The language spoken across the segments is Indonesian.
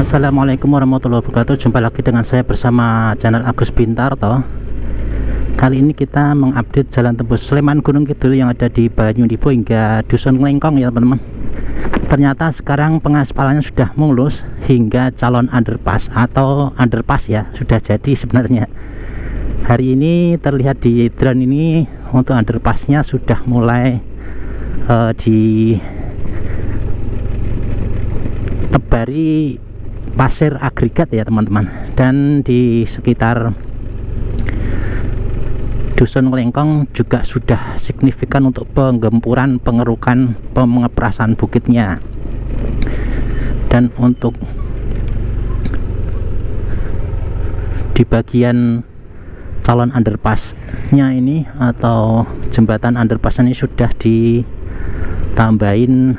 Assalamualaikum warahmatullahi wabarakatuh. Jumpa lagi dengan saya bersama channel Agus Pintar toh. Kali ini kita mengupdate Jalan Tembus Sleman Gunungkidul yang ada di Banyunibo hingga Dusun Nglengkong ya teman-teman. Ternyata sekarang pengaspalannya sudah mulus hingga calon underpass atau underpass ya, sudah jadi sebenarnya. Hari ini terlihat di drone ini untuk underpassnya sudah mulai ditebari pasir agregat ya teman-teman, dan di sekitar Dusun Nglengkong juga sudah signifikan untuk penggempuran, pengerukan, pengeprasan bukitnya. Dan untuk di bagian calon underpassnya ini atau jembatan underpass ini sudah ditambahin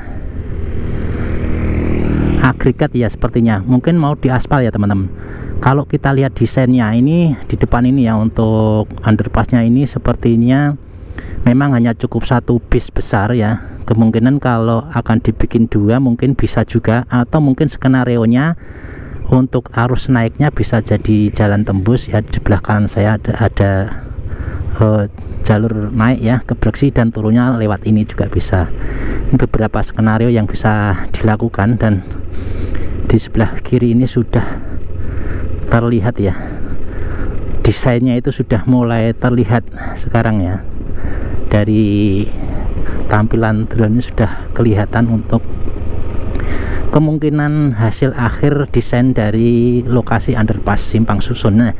agregat ya, sepertinya mungkin mau diaspal ya teman-teman. Kalau kita lihat desainnya ini di depan ini ya, untuk underpassnya ini sepertinya memang hanya cukup satu bis besar ya. Kemungkinan kalau akan dibikin dua mungkin bisa juga, atau mungkin skenario nya untuk arus naiknya bisa jadi jalan tembus ya. Di sebelah kanan saya ada jalur naik ya ke Breksi, dan turunnya lewat ini juga bisa. Ini beberapa skenario yang bisa dilakukan, dan di sebelah kiri ini sudah terlihat ya, desainnya itu sudah mulai terlihat sekarang ya. Dari tampilan drone ini sudah kelihatan untuk kemungkinan hasil akhir desain dari lokasi underpass Simpang Susun. Nah,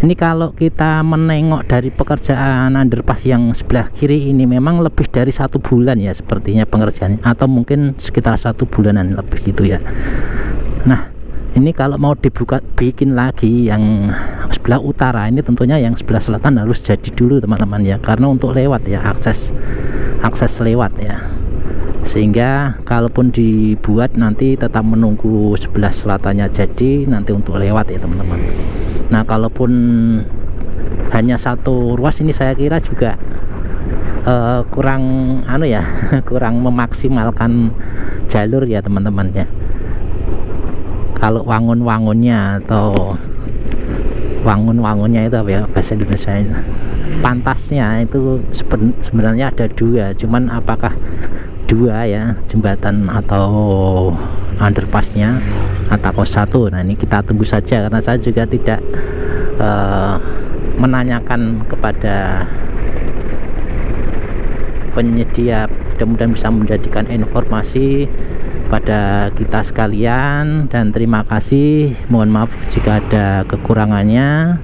ini kalau kita menengok dari pekerjaan underpass yang sebelah kiri ini memang lebih dari 1 bulan ya sepertinya pengerjaannya, atau mungkin sekitar 1 bulanan lebih gitu ya. Nah, ini kalau mau dibuka bikin lagi yang sebelah utara ini, tentunya yang sebelah selatan harus jadi dulu teman-teman ya, karena untuk lewat ya, akses lewat ya, sehingga kalaupun dibuat nanti tetap menunggu sebelah selatannya jadi nanti untuk lewat ya teman-teman. Nah, kalaupun hanya satu ruas ini saya kira juga kurang kurang memaksimalkan jalur ya teman-teman ya. Kalau wangun-wangunnya atau wangun-wangunnya itu apa ya bahasa Indonesia itu, pantasnya itu sebenarnya ada dua, cuman apakah dua ya jembatan atau underpassnya atau satu? Nah, ini kita tunggu saja, karena saya juga tidak menanyakan kepada penyedia. Mudah-mudahan bisa menjadikan informasi pada kita sekalian, dan terima kasih. Mohon maaf jika ada kekurangannya.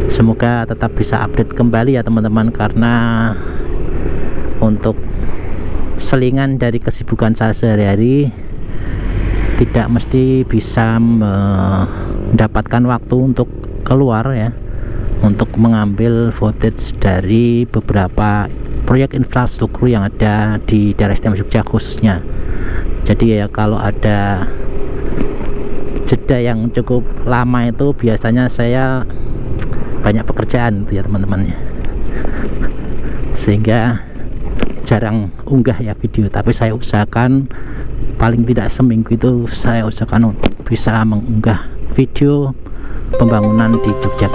Semoga tetap bisa update kembali ya teman-teman, karena untuk selingan dari kesibukan saya sehari-hari tidak mesti bisa mendapatkan waktu untuk keluar ya, untuk mengambil footage dari beberapa proyek infrastruktur yang ada di daerah istimewa Jogja khususnya. Jadi ya, kalau ada jeda yang cukup lama itu biasanya saya banyak pekerjaan itu ya teman-teman ya, sehingga jarang unggah ya video. Tapi saya usahakan paling tidak seminggu itu saya usahakan untuk bisa mengunggah video pembangunan di Jogja.